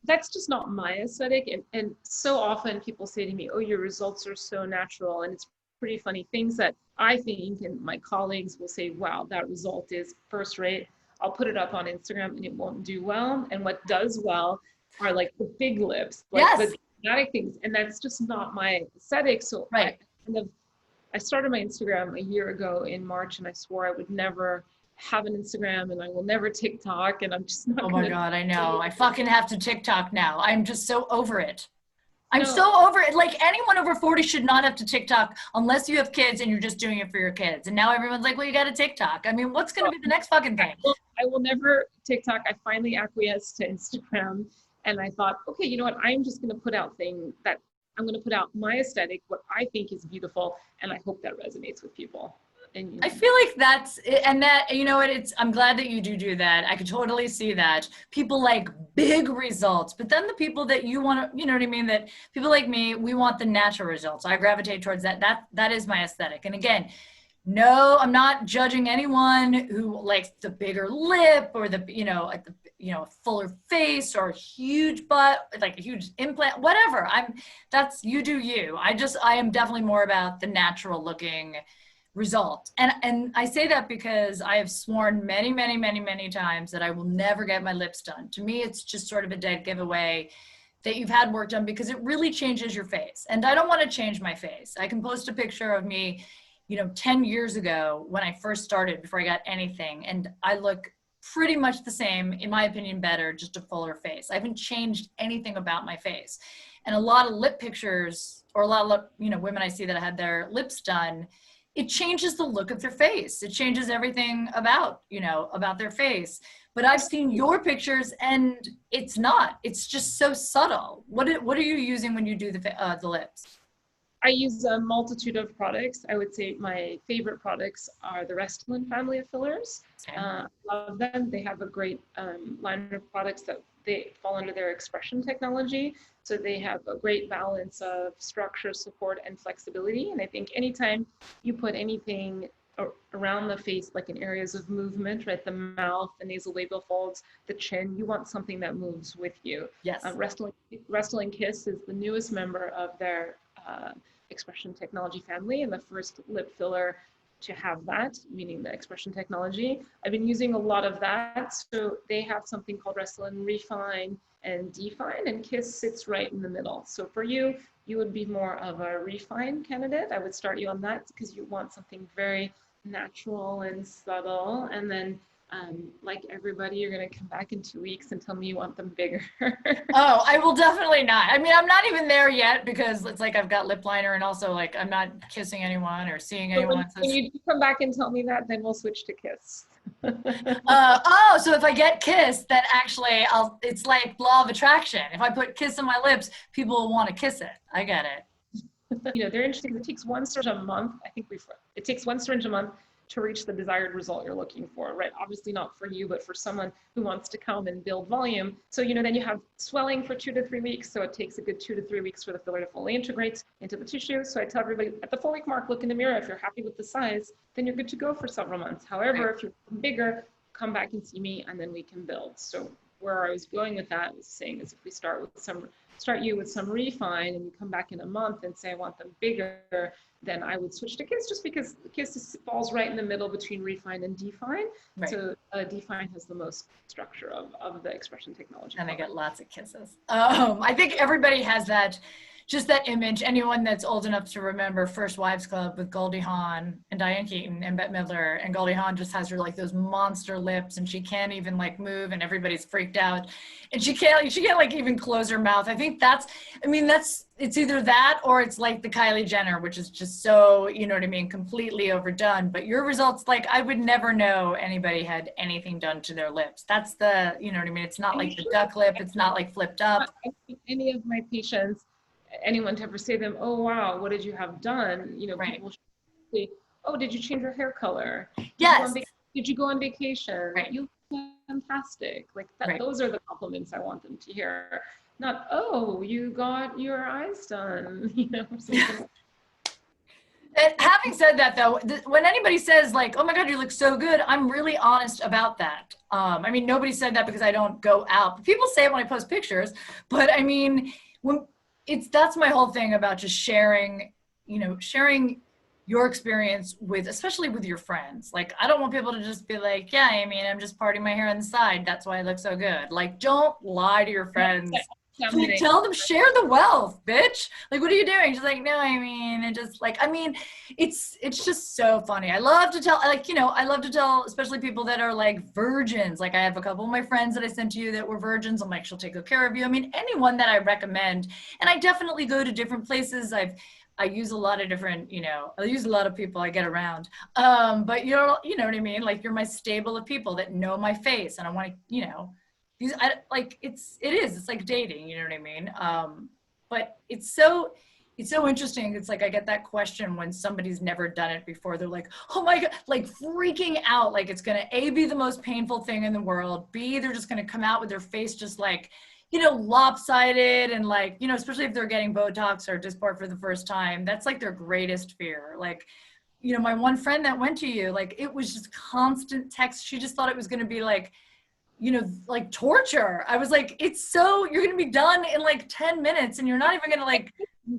that's just not my aesthetic. And so often people say to me, oh, your results are so natural. And it's pretty funny things that I think, and my colleagues will say, wow, that result is first rate. I'll put it up on Instagram and it won't do well. And what does well are like the big lips, like the dramatic things. And that's just not my aesthetic. So I started my Instagram a year ago in March, and I swore I would never have an Instagram and I will never TikTok, and I'm just not. Oh my God, I know. I fucking have to TikTok now. I'm just so over it. I'm so over it. Like, anyone over 40 should not have to TikTok unless you have kids and you're just doing it for your kids. And now everyone's like, well, you got to TikTok. I mean, what's going to be the next fucking thing? I will never TikTok. I finally acquiesced to Instagram, and I thought, okay, you know what? I'm just going to put out things that I'm going to put out my aesthetic, what I think is beautiful, and I hope that resonates with people. And, you know. I feel like that's it, and that, you know what, I'm glad that you do that. I could totally see that. People like big results, but then the people that you want to, you know what I mean, that people like me, we want the natural results. I gravitate towards that. That is my aesthetic. And again, no, I'm not judging anyone who likes the bigger lip or the, you know, like the, you know, fuller face or a huge butt, like a huge implant, whatever. That's, you do you. I am definitely more about the natural looking result. And I say that because I have sworn many, many, many, many times that I will never get my lips done. To me, it's just sort of a dead giveaway. that you've had work done, because it really changes your face. And I don't want to change my face. I can post a picture of me, 10 years ago when I first started, before I got anything, and I look pretty much the same, in my opinion, better, just a fuller face. I haven't changed anything about my face. And a lot of lip pictures, or a lot of, women I see that had their lips done, it changes the look of their face. It changes everything about, about their face. But I've seen your pictures and it's not, it's just so subtle. What are you using when you do the lips? I use a multitude of products. I would say my favorite products are the Restylane family of fillers. Love them. They have a great line of products that they fall under their expression technology. So they have a great balance of structure, support, and flexibility. And I think anytime you put anything around the face, like in areas of movement, right, the mouth, the nasal labial folds, the chin, you want something that moves with you. Yes. Restylane Kiss is the newest member of their expression technology family, and the first lip filler to have that, meaning the expression technology. I've been using a lot of that. So they have something called Restylane Refine and Define, and Kiss sits right in the middle. So for you, you would be more of a Refine candidate. I would start you on that because you want something very natural and subtle. And then like everybody, you're going to come back in 2 weeks and tell me you want them bigger. Oh, I will definitely not. I mean, I'm not even there yet, because it's like I've got lip liner, and also like I'm not kissing anyone or seeing anyone. When you come back and tell me that, then we'll switch to Kiss. So if I get Kiss, then actually it's like law of attraction. If I put Kiss on my lips, people will want to kiss it. I get it. They're interesting. It takes one syringe a month. It takes one syringe a month to reach the desired result you're looking for, right? Obviously not for you, but for someone who wants to come and build volume. So, then you have swelling for 2 to 3 weeks. So it takes a good 2 to 3 weeks for the filler to fully integrate into the tissue. So I tell everybody at the 4-week mark, look in the mirror. If you're happy with the size, then you're good to go for several months. However, if you're bigger, come back and see me, and then we can build. So where I was going with that was saying is, if we start you with some Refine, and you come back in a month and say I want them bigger, then I would switch to Kiss, just because Kiss falls right in the middle between Refine and Define. Right. So Define has the most structure of the expression technology. And I get lots of kisses. I think everybody has just that image. Anyone that's old enough to remember First Wives Club with Goldie Hawn and Diane Keaton and Bette Midler, and Goldie Hawn just has her like those monster lips, and she can't even like move, and everybody's freaked out, and she can't like even close her mouth. I think it's either that, or it's like the Kylie Jenner, which is just so, completely overdone. But your results, like, I would never know anybody had anything done to their lips. That's the, it's not like the duck lip. It's not like flipped up. Any of my patients, anyone to ever say to them, oh, wow, what did you have done? Right. People say, oh, did you change your hair color? Yes. Did you go on vacation? Right. You look fantastic. Like that, right. Those are the compliments I want them to hear. Not, oh, you got your eyes done, something. And having said that, though, when anybody says like, oh my God, you look so good, I'm really honest about that. Nobody said that because I don't go out. People say it when I post pictures, but that's my whole thing about just sharing your experience especially with your friends. Like, I don't want people to just be like, yeah, I'm just parting my hair on the side. That's why I look so good. Like, don't lie to your friends. Like, tell them, share the wealth, bitch. Like, what are you doing? She's like, no, it's just so funny. I love to tell, especially people that are like virgins. Like, I have a couple of my friends that I sent to you that were virgins. I'm like, she'll take good care of you. Anyone that I recommend, and I definitely go to different places. I use a lot of different, I use a lot of people I get around. But you know what I mean? Like, you're my stable of people that know my face, and I want to, it's like dating, you know what I mean? But it's so interesting. It's like, I get that question when somebody's never done it before. They're like, oh my God, like freaking out. Like, it's going to A, be the most painful thing in the world. B, they're just going to come out with their face just like, lopsided, and like, especially if they're getting Botox or Dysport for the first time, that's like their greatest fear. Like, my one friend that went to you, like, it was just constant text. She just thought it was going to be like, like torture. I was like, you're going to be done in like 10 minutes and you're not even going to like.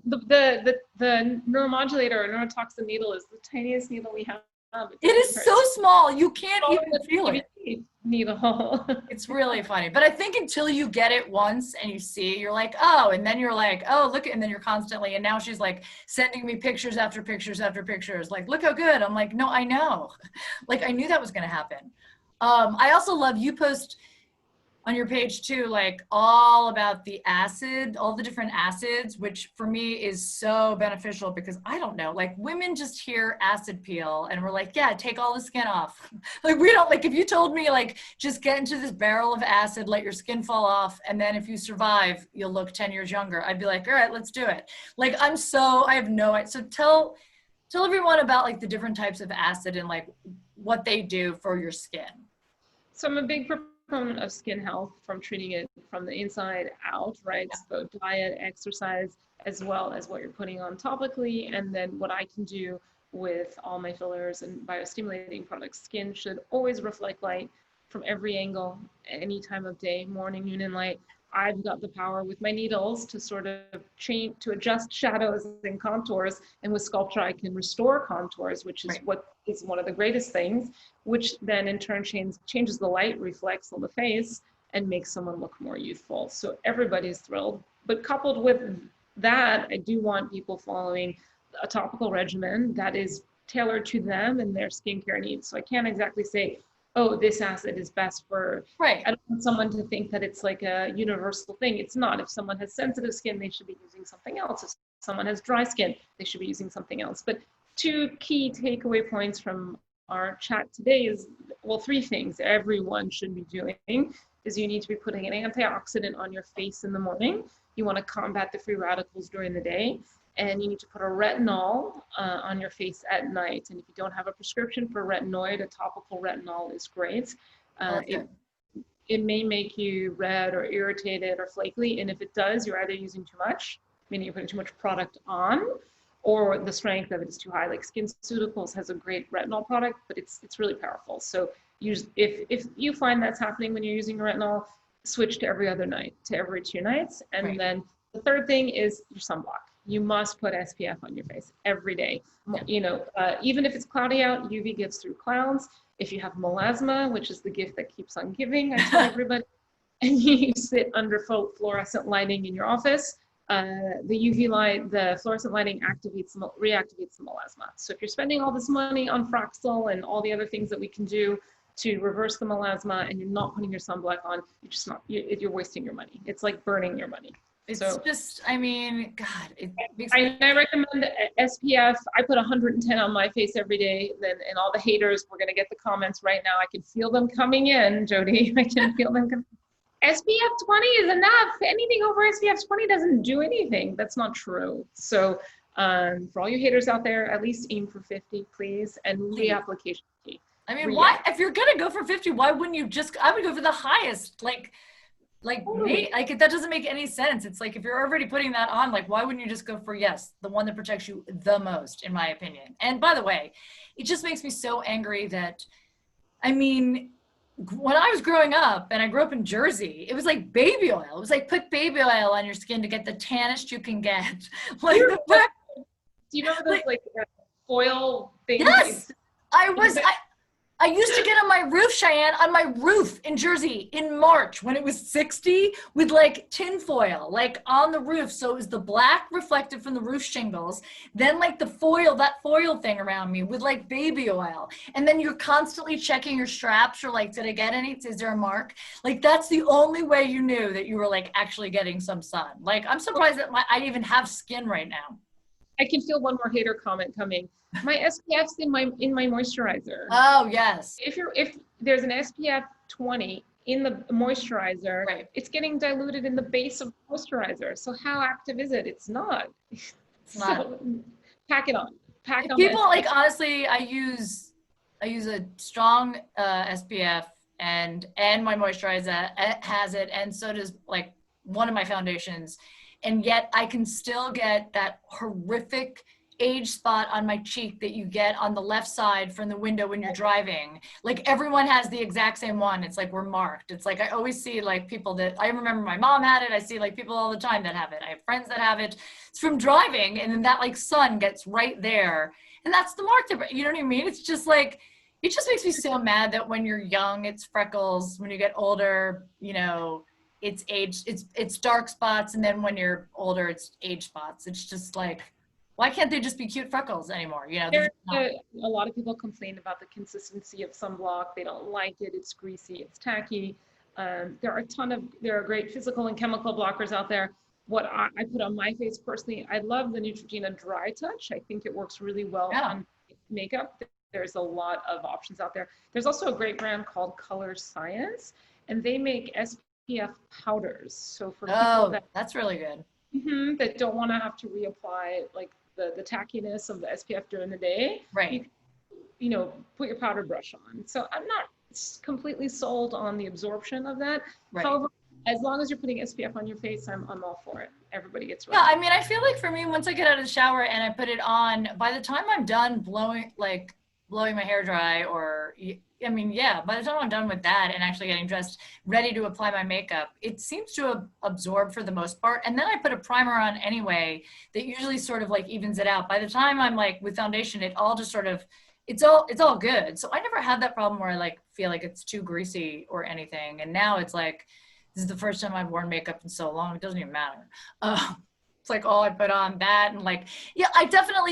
The neuromodulator or neurotoxin needle is the tiniest needle we have. It is so small. You can't even feel it. needle. It's really funny. But I think until you get it once and you see, you're like, oh, and then you're like, oh, look, and then you're constantly, and now she's like sending me pictures after pictures after pictures, like, look how good. I'm like, no, I know. Like, I knew that was going to happen. I also love you post on your page too, like all about the acid, all the different acids, which for me is so beneficial because I don't know, like women just hear acid peel and we're like, yeah, take all the skin off. Like we don't, like if you told me like, just get into this barrel of acid, let your skin fall off. And then if you survive, you'll look 10 years younger. I'd be like, all right, let's do it. Like I have no idea. So tell everyone about like the different types of acid and like what they do for your skin. So I'm a big proponent of skin health, from treating it from the inside out, right? So diet, exercise, as well as what you're putting on topically, and then what I can do with all my fillers and biostimulating products. Skin should always reflect light from every angle, any time of day, morning, noon, and night. I've got the power with my needles to sort of change, to adjust shadows and contours. And with Sculptra, I can restore contours, which is what is one of the greatest things, which then in turn changes the light reflex on the face and makes someone look more youthful. So everybody's thrilled. But coupled with that, I do want people following a topical regimen that is tailored to them and their skincare needs. So I can't exactly say, oh, this acid is best for, I don't want someone to think that it's like a universal thing. It's not. If someone has sensitive skin, they should be using something else. If someone has dry skin, they should be using something else. But two key takeaway points from our chat today is, well, three things everyone should be doing is you need to be putting an antioxidant on your face in the morning. You want to combat the free radicals during the day. And you need to put a retinol on your face at night. And if you don't have a prescription for retinoid, a topical retinol is great. It may make you red or irritated or flaky. And if it does, you're either using too much, meaning you're putting too much product on, or the strength of it is too high. Like SkinCeuticals has a great retinol product, but it's really powerful. So if you find that's happening when you're using your retinol, switch to every other night, to every 2 nights. And then the third thing is your sunblock. You must put SPF on your face every day. You know, even if it's cloudy out, UV gets through clouds. If you have melasma, which is the gift that keeps on giving, I tell everybody, and you sit under fluorescent lighting in your office, the UV light, the fluorescent lighting reactivates the melasma. So if you're spending all this money on Fraxel and all the other things that we can do to reverse the melasma and you're not putting your sunblock on, you're wasting your money. It's like burning your money. It's just, I mean, God, it makes I recommend SPF. I put 110 on my face every day. And all the haters, we're going to get the comments right now. I can feel them coming in, Jodi. I can feel them coming. SPF 20 is enough. Anything over SPF 20 doesn't do anything. That's not true. So for all you haters out there, at least aim for 50, please. And reapplication key. I mean, why, if you're going to go for 50, why wouldn't you just, I would go for the highest, like that doesn't make any sense. It's like, if you're already putting that on, like, why wouldn't you just go for, yes, the one that protects you the most, in my opinion. And by the way, it just makes me so angry that, I mean, when I was growing up, and I grew up in Jersey, it was like baby oil. It was like, put baby oil on your skin to get the tannest you can get. Like, do you know those like foil things? Yes, I used to get on my roof, Cheyanne, on my roof in Jersey in March when it was 60 with like tin foil, like on the roof. So it was the black reflected from the roof shingles, then like the foil, that foil thing around me with like baby oil. And then you're constantly checking your straps or like, did I get any? Is there a mark? Like, that's the only way you knew that you were like actually getting some sun. Like, I'm surprised that I even have skin right now. I can feel one more hater comment coming. My SPF's in my moisturizer. Oh, yes. If there's an SPF 20 in the moisturizer, it's getting diluted in the base of the moisturizer. So how active is it? It's not. It's not. So, pack it on. Pack on. People like, honestly, I use a strong SPF and my moisturizer has it, and so does like one of my foundations. And yet I can still get that horrific age spot on my cheek that you get on the left side from the window when you're driving. Like, everyone has the exact same one. It's like, we're marked. It's like, I always see like people that, I remember my mom had it. I see like people all the time that have it. I have friends that have it. It's from driving, and then that like sun gets right there. And that's the mark, you know what I mean? It's just like, It just makes me so mad that when you're young, it's freckles. When you get older, it's age, it's dark spots, and then when you're older, it's age spots. It's just like, why can't they just be cute freckles anymore? They're just not. A lot of people complain about the consistency of sunblock. They don't like it. It's greasy. It's tacky. There are great physical and chemical blockers out there. What I put on my face personally, I love the Neutrogena Dry Touch. I think it works really well on makeup. There's a lot of options out there. There's also a great brand called Color Science, and they make SPF powders. So for people that's really good. That don't want to have to reapply like the tackiness of the SPF during the day, right? You can, put your powder brush on. So I'm not completely sold on the absorption of that. Right. However, as long as you're putting SPF on your face, I'm all for it. Everybody gets ready. Yeah, I mean, I feel like for me, once I get out of the shower and I put it on, by the time I'm done blowing my hair dry, or by the time I'm done with that and actually getting dressed, ready to apply my makeup, it seems to absorb for the most part. And then I put a primer on anyway that usually sort of like evens it out. By the time I'm like with foundation, it all just sort of, it's all good. So I never had that problem where I like feel like it's too greasy or anything. And now it's like, this is the first time I've worn makeup in so long, it doesn't even matter. It's like, oh, I put on that, and like, yeah,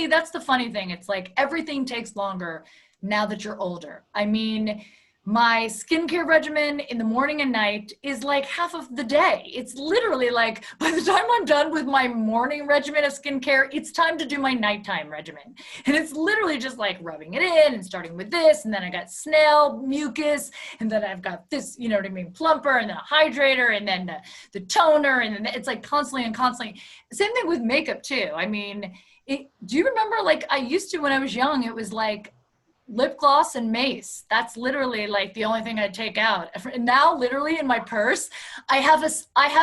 that's the funny thing. It's like everything takes longer now that you're older. I mean, my skincare regimen in the morning and night is like half of the day. It's literally like, by the time I'm done with my morning regimen of skincare, it's time to do my nighttime regimen. And it's literally just like rubbing it in and starting with this. And then I got snail mucus. And then I've got this, plumper, and then a hydrator, and then the toner. And then it's like constantly and constantly. Same thing with makeup too. I mean, do you remember, like I used to when I was young, it was like, lip gloss and mace. That's literally like the only thing I'd take out. And now literally in my purse, I have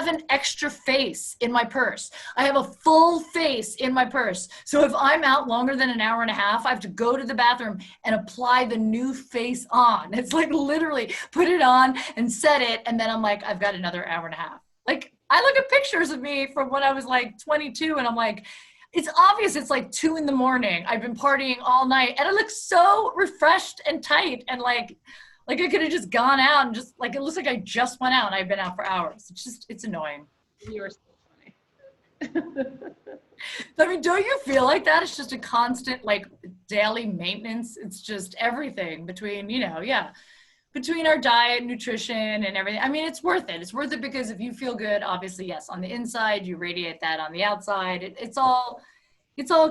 an extra face in my purse. I have a full face in my purse. So if I'm out longer than an hour and a half, I have to go to the bathroom and apply the new face on. It's like literally put it on and set it. And then I'm like, I've got another hour and a half. Like I look at pictures of me from when I was like 22 and I'm like, it's obvious it's like 2 a.m. I've been partying all night and I look so refreshed and tight and like I could have just gone out and just like, it looks like I just went out and I've been out for hours. It's annoying. You're so funny. I mean, don't you feel like that? It's just a constant like daily maintenance. It's just everything between, between our diet, nutrition, and everything. I mean, it's worth it. It's worth it because if you feel good, obviously, yes, on the inside, you radiate that on the outside. It's all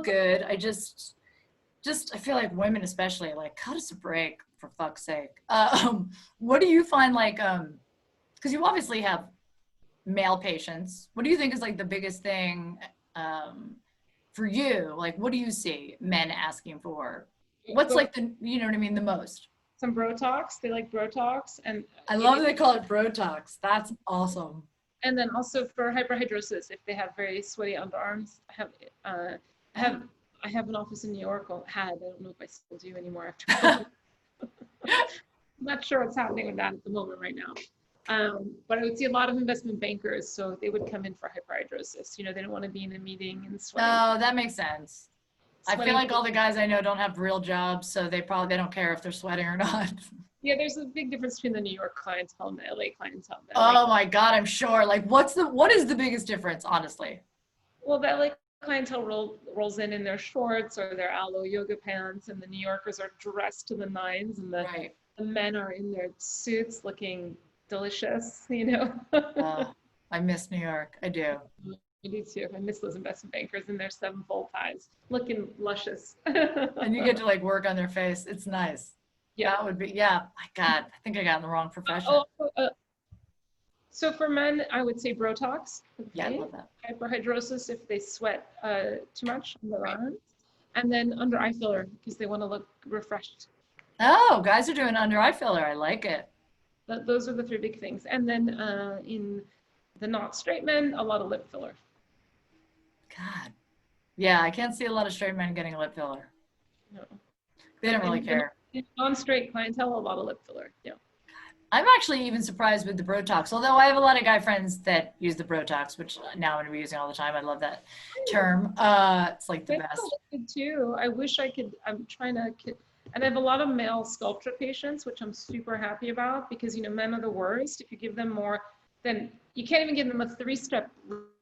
good. I feel like women especially, like, cut us a break, for fuck's sake. What do you find, like, because you obviously have male patients. What do you think is like the biggest thing for you? Like, what do you see men asking for? What's like the, the most? Some Botox. They like Botox, and I love they call it Botox. That's awesome. And then also for hyperhidrosis, if they have very sweaty underarms, I have an office in New York. I don't know if I still do anymore after. I'm not sure what's happening with that at the moment right now. But I would see a lot of investment bankers, so they would come in for hyperhidrosis. They don't want to be in a meeting and sweating. Oh, that makes sense. I feel like all the guys I know don't have real jobs, so they don't care if they're sweating or not. Yeah, there's a big difference between the New York clientele and the LA clientele. Oh my God, I'm sure. Like, what is the biggest difference, honestly? Well, the LA clientele rolls in their shorts or their aloe yoga pants, and the New Yorkers are dressed to the nines, and the men are in their suits looking delicious, I miss New York. I do. I do too. I miss those investment bankers in their 7-fold ties, looking luscious. And you get to like work on their face. It's nice. Yeah. That would be, my God, I think I got in the wrong profession. So for men, I would say Botox. Okay. Yeah, I love that. Hyperhidrosis if they sweat too much on their arms. And then under eye filler because they want to look refreshed. Oh, guys are doing under eye filler. I like it. Those are the 3 big things. And then in the not straight men, a lot of lip filler. God. Yeah, I can't see a lot of straight men getting lip filler. No. They don't really care. Non-straight clientele, a lot of lip filler. Yeah. I'm actually even surprised with the Botox, although I have a lot of guy friends that use the Botox, which now I'm going to be using all the time. I love that term. It's like the best. Good too. I wish I could. I'm trying to. And I have a lot of male sculpture patients, which I'm super happy about because, you know, men are the worst. If you give them more, then you can't even give them a 3-step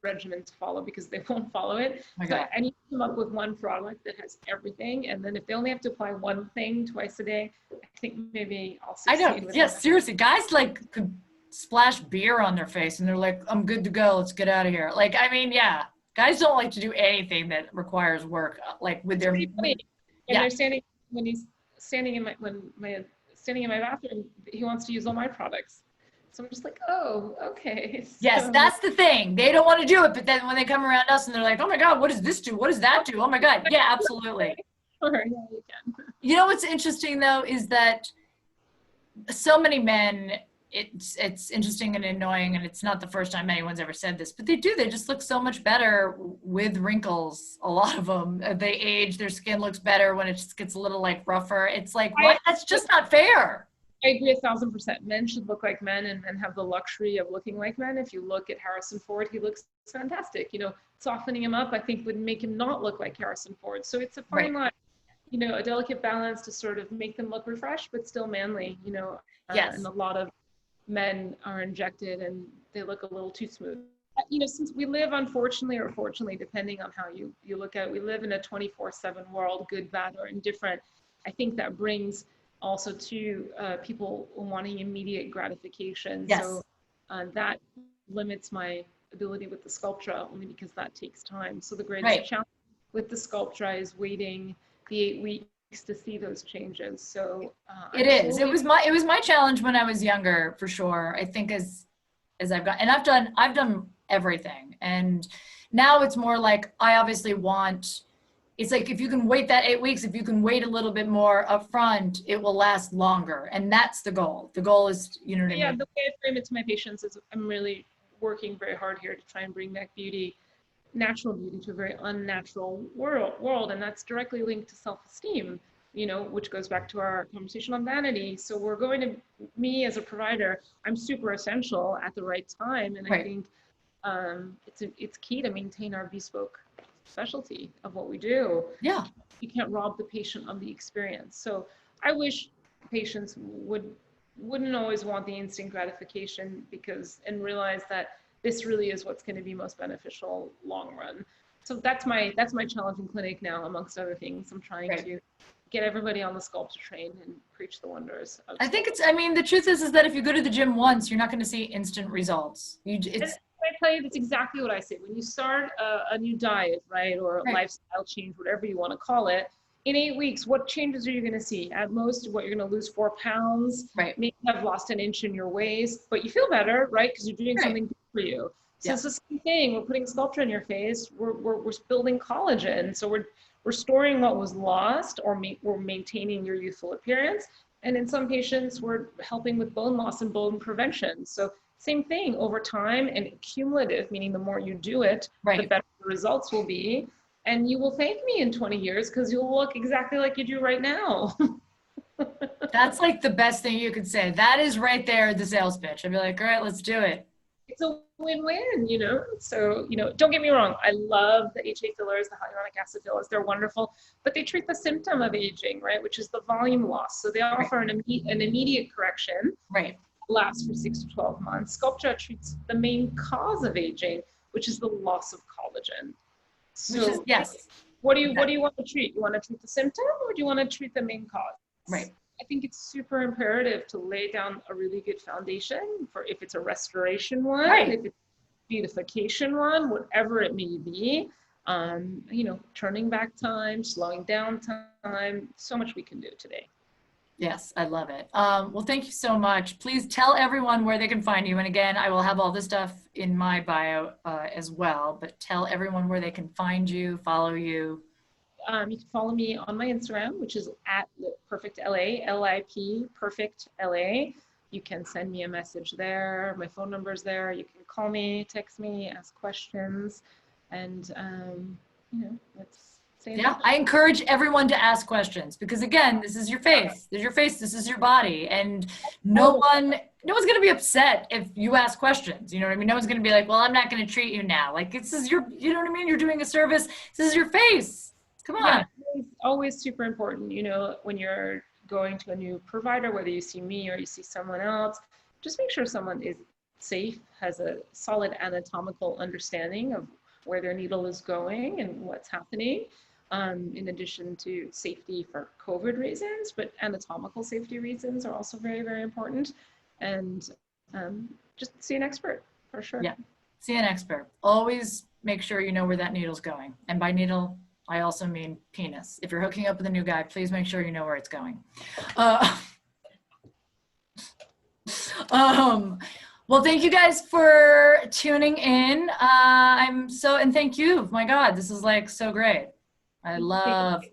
regimen to follow because they won't follow it. My So God. I need to come up with one product that has everything. And then if they only have to apply one thing twice a day, I think maybe I'll I succeed know. with Yes, that. seriously. Guys like could splash beer on their face and they're like, I'm good to go. Let's get out of here. Like, I mean, yeah. Guys don't like to do anything that requires work, like with It's their, pretty funny. When yeah. they're standing, when he's standing in standing in my bathroom, he wants to use all my products. So I'm just like, oh, okay. Yes, So, that's the thing. They don't want to do it, but then when they come around us and they're like, oh my God, what does this do? What does that do? Oh my God. Yeah, absolutely. sure, yeah, you can. You know what's interesting though is that so many men, it's interesting and annoying, and it's not the first time anyone's ever said this, but they do. They just look so much better with wrinkles. A lot of them, they age, their skin looks better when it just gets a little like rougher. It's like, what? That's just not fair. I agree 1,000%. Men should look like men and have the luxury of looking like men. If you look at Harrison Ford, he looks fantastic. You know, softening him up, I think, would make him not look like Harrison Ford. So it's a fine line, you know, a delicate balance to sort of make them look refreshed, but still manly, you know. Yes. And a lot of men are injected and they look a little too smooth. You know, since we live, unfortunately or fortunately, depending on how you look at it, we live in a 24/7 world, good, bad, or indifferent. I think that brings also to people wanting immediate gratification. Yes. So that limits my ability with the Sculptra only because that takes time. So the greatest challenge with the Sculptra is waiting the 8 weeks to see those changes. So it is. It was my challenge when I was younger, for sure. I think as I've got, and I've done everything, and now it's more like I obviously want. It's like if you can wait that 8 weeks, if you can wait a little bit more upfront, it will last longer, and that's the goal. The goal is, you know what I mean? Yeah, the way I frame it to my patients is I'm really working very hard here to try and bring back beauty, natural beauty, to a very unnatural world, and that's directly linked to self-esteem, you know, which goes back to our conversation on vanity. So we're going to, me as a provider, I'm super essential at the right time, and I think it's key to maintain our bespoke specialty of what we do. Yeah. You can't rob the patient of the experience. So I wish patients wouldn't always want the instant gratification and realize that this really is what's going to be most beneficial long run. So that's my challenge in clinic now, amongst other things. I'm trying to get everybody on the Sculptra train and preach the wonders of I think I mean, the truth is that if you go to the gym once, you're not going to see instant results. I tell you, that's exactly what I say. When you start a new diet, right, or a lifestyle change, whatever you want to call it, in 8 weeks, what changes are you going to see? At most, what, you're going to lose 4 pounds, maybe have lost an inch in your waist, but you feel better, right? Because you're doing something good for you. So it's the same thing. We're putting Sculptra in your face. We're building collagen. So we're restoring what was lost, or we're maintaining your youthful appearance. And in some patients, we're helping with bone loss and bone prevention. So same thing over time, and cumulative, meaning the more you do it, the better the results will be. And you will thank me in 20 years because you'll look exactly like you do right now. That's like the best thing you could say. That is right there, the sales pitch. I'd be like, all right, let's do it. It's a win-win, you know? So, you know, don't get me wrong. I love the HA fillers, the hyaluronic acid fillers. They're wonderful, but they treat the symptom of aging, right? Which is the volume loss. So they offer an immediate correction. Right. Lasts for 6 to 12 months. Sculptra treats the main cause of aging, which is the loss of collagen. So what do you want to treat? You want to treat the symptom, or do you want to treat the main cause? Right. I think it's super imperative to lay down a really good foundation for, if it's a restoration one, if it's a beautification one, whatever it may be. You know, turning back time, slowing down time, so much we can do today. Yes, I love it. Well, thank you so much. Please tell everyone where they can find you. And again, I will have all this stuff in my bio as well, but tell everyone where they can find you, follow you. You can follow me on my Instagram, which is at @perfectla, LIP, perfect LA. You can send me a message there. My phone number is there. You can call me, text me, ask questions, and you know, let's. Yeah, I encourage everyone to ask questions because again, this is your face. This is your face. This is your body, and no one's going to be upset if you ask questions. You know what I mean? No one's going to be like, "Well, I'm not going to treat you now." Like this is your, you know what I mean? You're doing a service. This is your face. Come on. Yeah, it's always super important, you know, when you're going to a new provider, whether you see me or you see someone else, just make sure someone is safe, has a solid anatomical understanding of where their needle is going and what's happening, in addition to safety for COVID reasons, but anatomical safety reasons are also very, very important. And just see an expert for sure. Yeah, see an expert. Always make sure you know where that needle's going. And by needle, I also mean penis. If you're hooking up with a new guy, please make sure you know where it's going. Well, thank you guys for tuning in. And thank you. My God, this is like so great. I love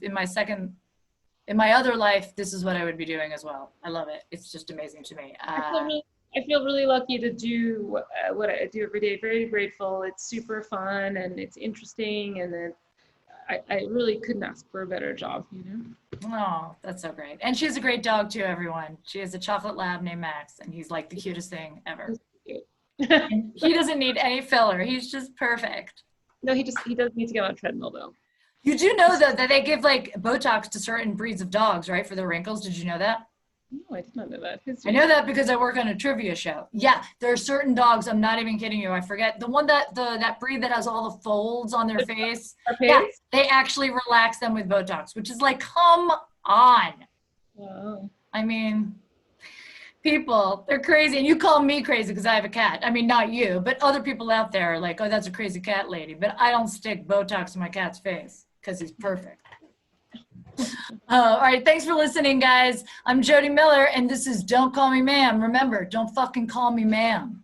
in my other life, this is what I would be doing as well. I love it. It's just amazing to me. I feel really lucky to do what I do every day. Very grateful. It's super fun and it's interesting, and then I really couldn't ask for a better job, you know? Oh, that's so great. And she has a great dog too, everyone. She has a chocolate lab named Max, and he's like the cutest thing ever. And he doesn't need any filler. He's just perfect. No, he does need to get on a treadmill though. You do know though that they give like Botox to certain breeds of dogs, right? For the wrinkles. Did you know that? No, I did not know that. I know that because I work on a trivia show. Yeah, there are certain dogs, I'm not even kidding you, I forget. The one that breed that has all the folds on their face. Yeah, they actually relax them with Botox, which is like, come on. Wow. I mean, people, they're crazy. And you call me crazy because I have a cat. I mean, not you, but other people out there are like, oh, that's a crazy cat lady. But I don't stick Botox in my cat's face because he's perfect. All right, thanks for listening, guys. I'm Jodi Miller, and this is Don't Call Me Ma'am. Remember, don't fucking call me ma'am.